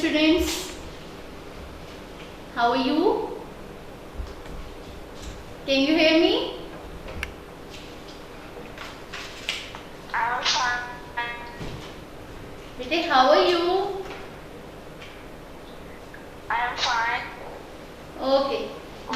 students. How are you? Can you hear me? I'm fine. Bete, how are you? I am fine. Okay.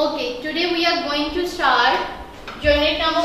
Okay, today we are going to start unit number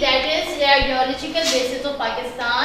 that is the ideological basis of Pakistan.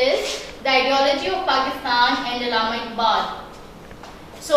is the ideology of Pakistan and Allama Iqbal. So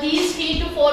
these 3 to 4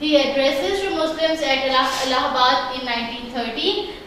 He addresses to Muslims at Allahabad in 1930,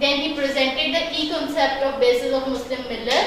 Then he presented the key concept of basis of Muslim millet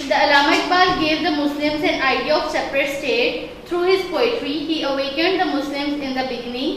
The Allama Iqbal gave the Muslims an idea of separate state through his poetry. He awakened the Muslims in the beginning.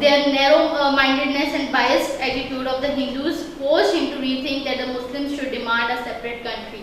their narrow-mindedness and biased attitude of the Hindus forced him to rethink that the Muslims should demand a separate country.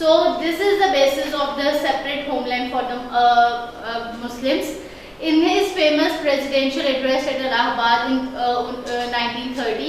So this is the basis of the separate homeland for the Muslims. In his famous presidential address at Allahabad in 1930,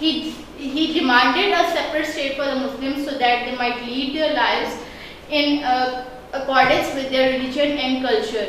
He demanded a separate state for the Muslims so that they might lead their lives in accordance with their religion and culture.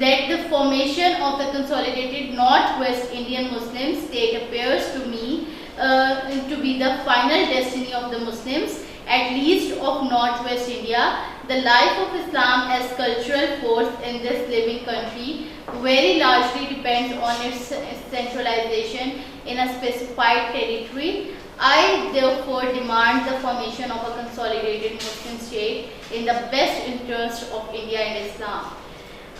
that the formation of the consolidated Northwest Indian Muslim state appears to me to be the final destiny of the Muslims, at least of Northwest India. The life of Islam as cultural force in this living country very largely depends on its centralization in a specified territory. I therefore demand the formation of a consolidated Muslim state in the best interest of India and Islam.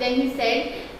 then he said,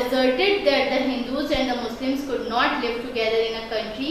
asserted that the Hindus and the Muslims could not live together in a country.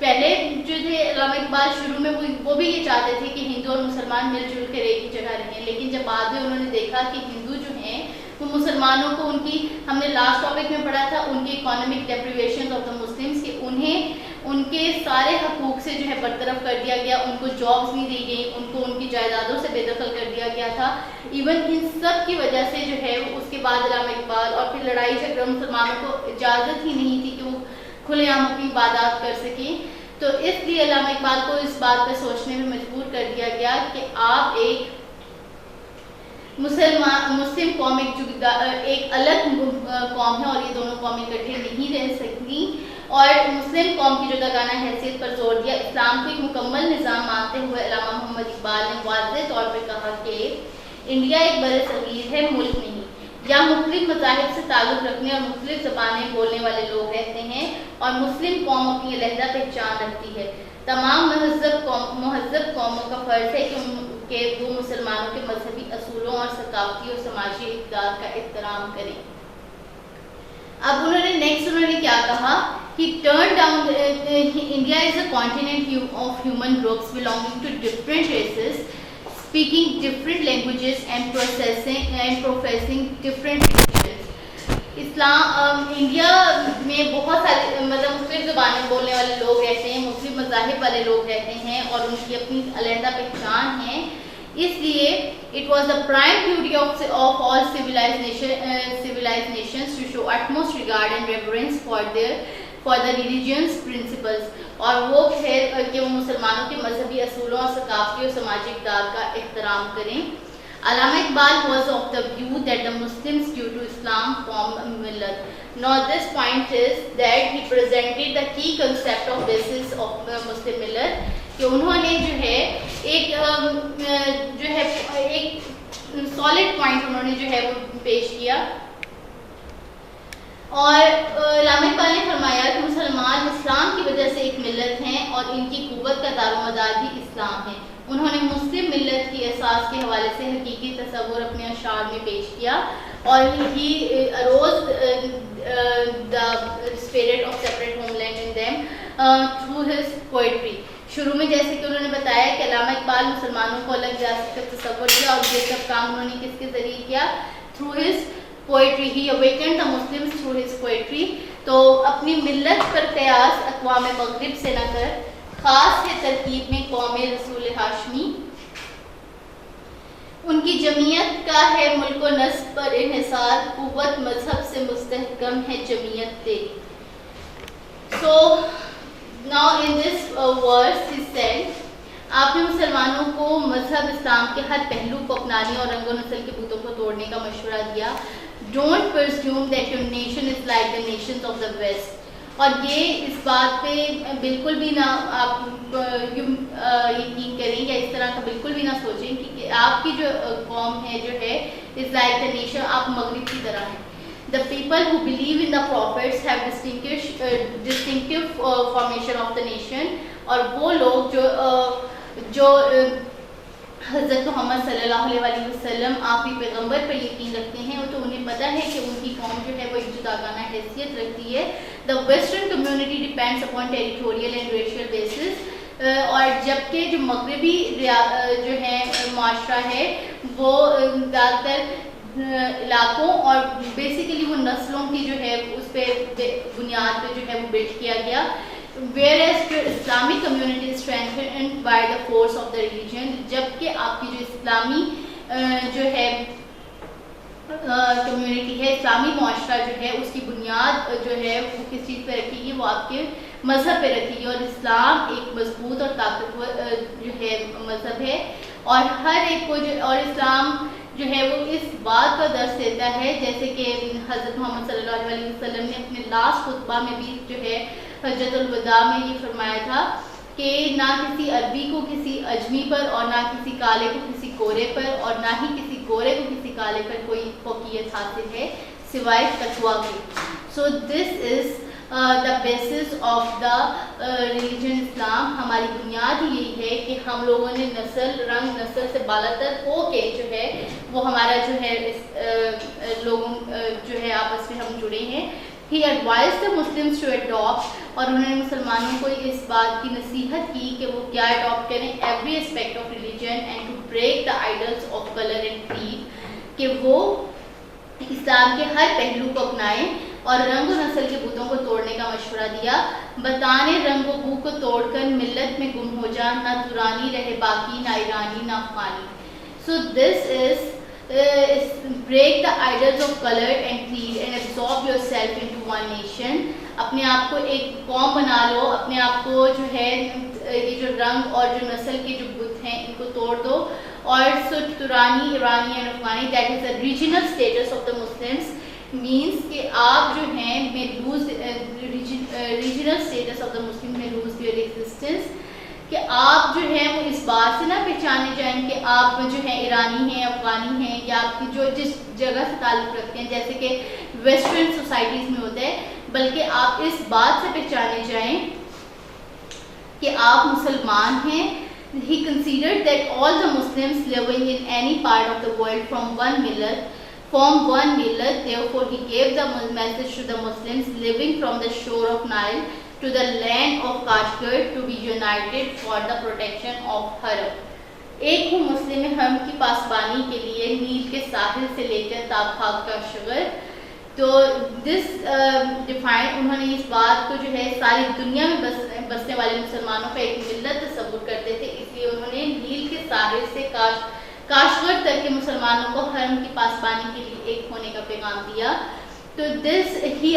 پہلے جو تھے علامہ اقبال شروع میں وہ بھی یہ چاہتے تھے کہ ہندو اور مسلمان مل جل کر ایک ہی جگہ رہیں، لیکن جب بعد میں انہوں نے دیکھا کہ ہندو جو ہیں وہ مسلمانوں کو ان کی، ہم نے لاسٹ ٹاپک میں پڑھا تھا، ان کی economic deprivation of the Muslims, کہ انہیں ان کے سارے حقوق سے جو ہے برطرف کر دیا گیا، ان کو جابس نہیں دی گئی، ان کو ان کی جائیدادوں سے بے دخل کر دیا گیا تھا. ایون ان سب کی وجہ سے جو ہے اس کے بعد علامہ اقبال، اور پھر لڑائی جھگڑا، مسلمانوں کو اجازت ہی نہیں تھی کہ وہ کھلے عام اپنی عبادات کر سکیں. تو اس لیے علامہ اقبال کو اس بات پہ سوچنے میں مجبور کر دیا گیا کہ آپ ایک مسلم قوم ایک الگ قوم ہے اور یہ دونوں قومیں اکٹھے نہیں رہ سکتی، اور مسلم قوم کی جداگانہ حیثیت پر زور دیا. اسلام کو ایک مکمل نظام مانتے ہوئے علامہ محمد اقبال نے واضح طور پر کہا کہ انڈیا ایک بر صغیر ہے، ملک نہیں. یہاں مختلف مذاہب سے تعلق رکھنے اور مختلف زبانیں بولنے والے لوگ رہتے ہیں اور مسلم قوم اپنی علیحدہ پہچان رکھتی ہے. تمام مہذب قوموں کا فرض ہے کہ وہ مسلمانوں کے مذہبی اصولوں اور ثقافتی اور سماجی اقدار کا احترام کریں. اب انہوں نے کیا کہا کہ turn down India is a continent of human groups belonging to different races speaking different languages and professing different religions. India میں بہت سارے مختلف زبانیں بولنے والے لوگ رہتے ہیں، مختلف مذاہب والے لوگ رہتے ہیں اور ان کی اپنی علیحدہ پہچان ہے. اس لیے it was the prime duty of all civilized nations to show utmost regard and reverence for the religion's principles. اور وہ پھر کہ وہ مسلمانوں کے مذہبی اصولوں اور ثقافتی اور سماجی اقدار کا احترام کریں. علامہ Iqbal was of the view that the Muslims due to Islam form a millat. Now this point is that he presented the key concept of basis of Muslim millat, کہ انہوں نے جو ہے ایک solid point انہوں نے جو ہے وہ پیش کیا. اور علامہ اقبال نے فرمایا کہ مسلمان اسلام کی وجہ سے ایک ملت ہیں اور ان کی قوت کا دار و مدار بھی اسلام ہے. انہوں نے مسلم ملت کی احساس کے حوالے سے حقیقی تصور اپنے اشعار میں پیش کیا اور he arose the spirit of separate homeland in them through his poetry. شروع میں جیسے کہ انہوں نے بتایا کہ علامہ اقبال مسلمانوں کو الگ ریاست کا تصور کیا اور یہ سب کام انہوں نے کس کے ذریعے کیا؟ through his poetry. He awakened the Muslims through his poetry. تو اپنی ملت پر قیاس اقوام مغرب سے نہ کر، خاص ہے ترکیب میں قوم رسول ہاشمی. ان کی جمعیت کا ہے ملک و نسب پر انحصار، قوت مذہب سے مستحکم ہے جمعیت تیری. So now in this verse he said, آپ نے مسلمانوں کو مذہب اسلام کے ہر پہلو کو اپنانے اور رنگ و نسل کے بتوں کو توڑنے کا مشورہ دیا. Don't presume that your nation is like the nations of the West. اور یہ اس بات پہ بالکل بھی نہ آپ یقین کریں یا اس طرح کا بالکل بھی نہ سوچیں کہ آپ کی جو قوم ہے جو ہے is like the nation، آپ مغرب کی طرح ہیں. The people who believe in the prophets have distinctive formation of the nation. اور وہ لوگ جو حضرت محمد صلی اللہ علیہ وسلم آخری پیغمبر پر یقین رکھتے ہیں تو انہیں پتہ ہے کہ ان کی قوم جو ہے وہ ایک جداگانہ حیثیت رکھتی ہے. The Western community depends upon territorial and racial basis. اور جبکہ جو مغربی جو ہے معاشرہ ہے وہ زیادہ تر علاقوں اور بیسیکلی وہ نسلوں کی جو ہے اس پہ بنیاد پہ جو ہے وہ بلڈ کیا گیا. Whereas your Islamic community is strengthened by the force of the religion. جبکہ آپ کی جو اسلامی جو ہے کمیونٹی ہے، اسلامی معاشرہ جو ہے اس کی بنیاد جو ہے وہ کس چیز پہ رکھے گی؟ وہ آپ کے مذہب پہ رکھے گی. اور اسلام ایک مضبوط اور طاقتور جو ہے مذہب ہے اور ہر ایک کو اور اسلام جو ہے وہ اس بات کا درس دیتا ہے، جیسے کہ حضرت محمد صلی اللہ علیہ وسلم نے اپنے لاسٹ خطبہ میں بھی جو ہے حجۃ الوداع میں یہ فرمایا تھا کہ نہ کسی عربی کو کسی اجمی پر اور نہ کسی کالے کو کسی گورے پر اور نہ ہی کسی گورے کو کسی کالے پر کوئی فوقیت حاصل ہے سوائے تقویٰ کی. سو دس از the basis of the religion Islam. ہماری بنیاد ہی یہی ہے کہ ہم لوگوں نے رنگ نسل سے بالاتر ہو کے جو ہے وہ ہمارا جو ہے لوگوں جو ہے آپس میں ہم جڑے ہیں. He advised the Muslims to adopt اور انہوں نے مسلمانوں کو اس بات کی نصیحت کی کہ وہ کیا اڈاپٹ کریں every aspect of religion and to break the idols of colour and creed, کہ وہ اسلام کے ہر پہلو کو اپنائیں اور رنگ و نسل کے بتوں کو توڑنے کا مشورہ دیا۔ بتانے رنگ و بو کو توڑ کر ملت میں گم ہو جا، نہ ترانی رہے باقی، نہ ایرانی نہ Afghani. So this is break the idols of color and creed and absorb yourself into one nation۔ اپنے آپ کو ایک قوم بنا لو، اپنے آپ کو جو ہے یہ جو رنگ اور جو نسل کے جو بت ہیں ان کو توڑ دو۔ اور سو ترانی، ایرانی and Afghani, that is the regional status of the Muslims، means کہ آپ جو ہیں may lose regional status of the Muslims may lose their existence، کہ آپ جو ہے وہ اس بات سے نہ پہچانے جائیں کہ آپ جو ہیں ایرانی ہیں، افغانی ہیں، یا آپ کی جو جس جگہ سے تعلق رکھتے ہیں جیسے کہ ویسٹرن سوسائٹیز میں ہوتا ہے، بلکہ آپ اس بات سے پہچانے جائیں کہ آپ مسلمان ہیں۔ He considered that all the Muslims living in any part of the world form one millat, therefore he gave the message to the Muslims living from the shore of Nile to the land of Kashgar to be united for the protection of Haram۔ ایک ہوں مسلم حرم کی پاسبانی کے لیے نیل کے ساحل سے لے کر تابخاک کاشغر۔ تو دس ڈیفائن، انہوں نے اس بات کو جو ہے ساری دنیا میں بسنے والے مسلمانوں کا ایک ملت تصور کرتے تھے، اس لیے انہوں نے نیل کے ساحل سے کاشغر تک کے مسلمانوں کو حرم کی پاسبانی کے لیے ایک ہونے کا پیغام دیا۔ تو دس he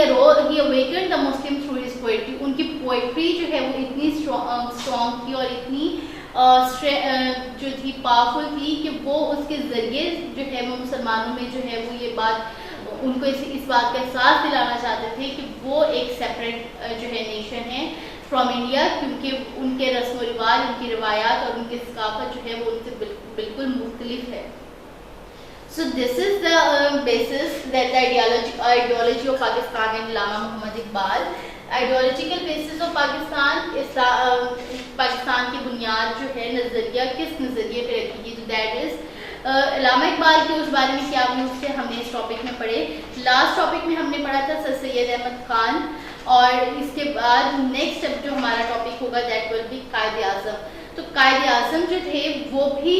awakened the Muslims through his poetry۔ ان کی پوئٹری جو ہے وہ اتنی اسٹرانگ تھی اور اتنی جو تھی پاورفل تھی کہ وہ اس کے ذریعے جو ہے وہ مسلمانوں میں جو ہے وہ یہ بات ان کو اس بات کا احساس دلانا چاہتے تھے کہ وہ ایک سیپریٹ جو ہے نیشن ہے فرام انڈیا، کیونکہ ان کے رسم و رواج، ان کی روایات اور ان کی ثقافت جو ہے وہ ان سے بالکل مختلف ہے۔ So this is the basis that the ideology of Pakistan and Allama Muhammad Iqbal۔ Ideological basis of Pakistan، Pakistan کی بنیاد جو ہے نظریہ کس نظریے پہ رکھی گئی، تو دیٹ از علامہ اقبال کے اس بارے میں کیا ویوز تھے ہم نے اس ٹاپک میں پڑھے۔ لاسٹ ٹاپک میں ہم نے پڑھا تھا سر سید احمد خان، اور اس کے بعد نیکسٹ جو ہمارا ٹاپک ہوگا that will be Quaid Azam. تو قائد اعظم جو تھے وہ بھی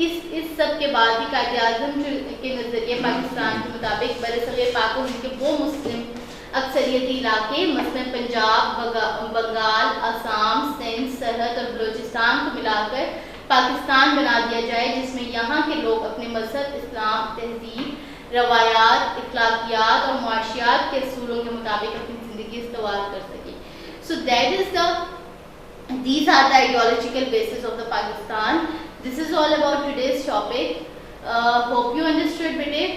اس سب کے بعد بھی قائد اعظم کے نظریے پاکستان کے مطابق برصغیر پاک و ہند کے وہ مسلم اکثریتی علاقے مثلاً پنجاب، بنگال، آسام، سندھ، سرحد اور بلوچستان کو ملا کر پاکستان بنا دیا جائے، جس میں یہاں کے لوگ اپنے مذہب، اسلام، تہذیب، روایات، اخلاقیات اور معاشیات کے اصولوں کے مطابق اپنی زندگی استوار کر سکیں۔ So that is these are the ideological basis of the Pakistan۔ This is all about today's topic۔ Hope you understood better۔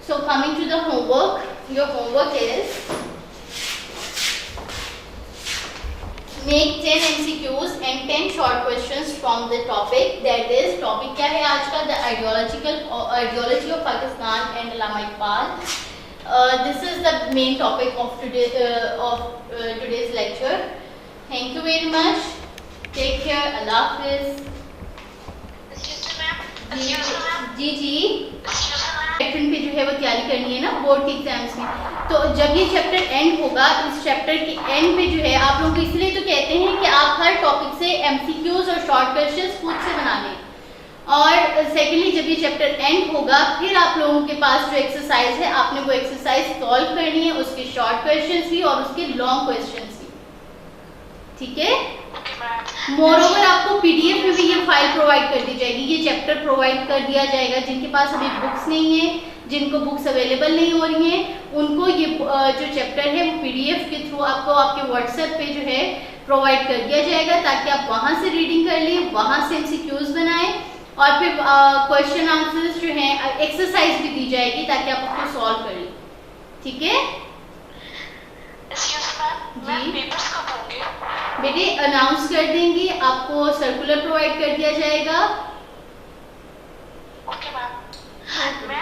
So coming to the homework, your homework is make 10 MCQs and 10 short questions from the topic, that is topic کیا ہے آج کا، the ideology of Pakistan and Allama Iqbal۔ This is the main topic of today's lecture۔ Thank you very much۔ Take care۔ اللہ حافظ۔ جی section پہ جو ہے وہ تیاری کرنی ہے نا بورڈ کے ایگزامس میں، تو جب یہ چیپٹر اینڈ ہوگا، اس چیپٹر کے اینڈ پہ جو ہے آپ لوگ اس لیے تو کہتے ہیں کہ آپ ہر ٹاپک سے MCQs اور شارٹ کویشچنس خود سے بنا لیں، اور سیکنڈلی جب یہ چیپٹر اینڈ ہوگا پھر آپ لوگوں کے پاس جو ایکسرسائز ہے آپ نے وہ ایکسرسائز سالو کرنی ہے، اس کے شارٹ کویشچنس بھی اور اس کے لانگ کویشچنس بھی، ٹھیک ہے۔ مور اوور آپ کو PDF میں بھی یہ فائل پرووائڈ کر دی جائے گی، یہ چیپٹر پرووائڈ کر دیا جائے گا، جن کے پاس ابھی بکس نہیں ہیں، جن کو بکس اویلیبل نہیں ہو رہی ہیں، ان کو یہ جو چیپٹر ہے وہ PDF کے تھرو آپ کو آپ کے واٹس ایپ پہ جو ہے پرووائڈ کر دیا جائے گا، تاکہ آپ وہاں سے ریڈنگ کر لیں، وہاں سے MCQs بنائیں، اور پھر کویشچن آنسرز جو ہیں ایکسرسائز بھی دی جائے گی تاکہ آپ اس کو سالو کر لیں، ٹھیک ہے جی۔ بیٹے اناؤنس کر دیں گی، آپ کو سرکولر پرووائڈ کر دیا جائے گا۔ اوکے میم، میں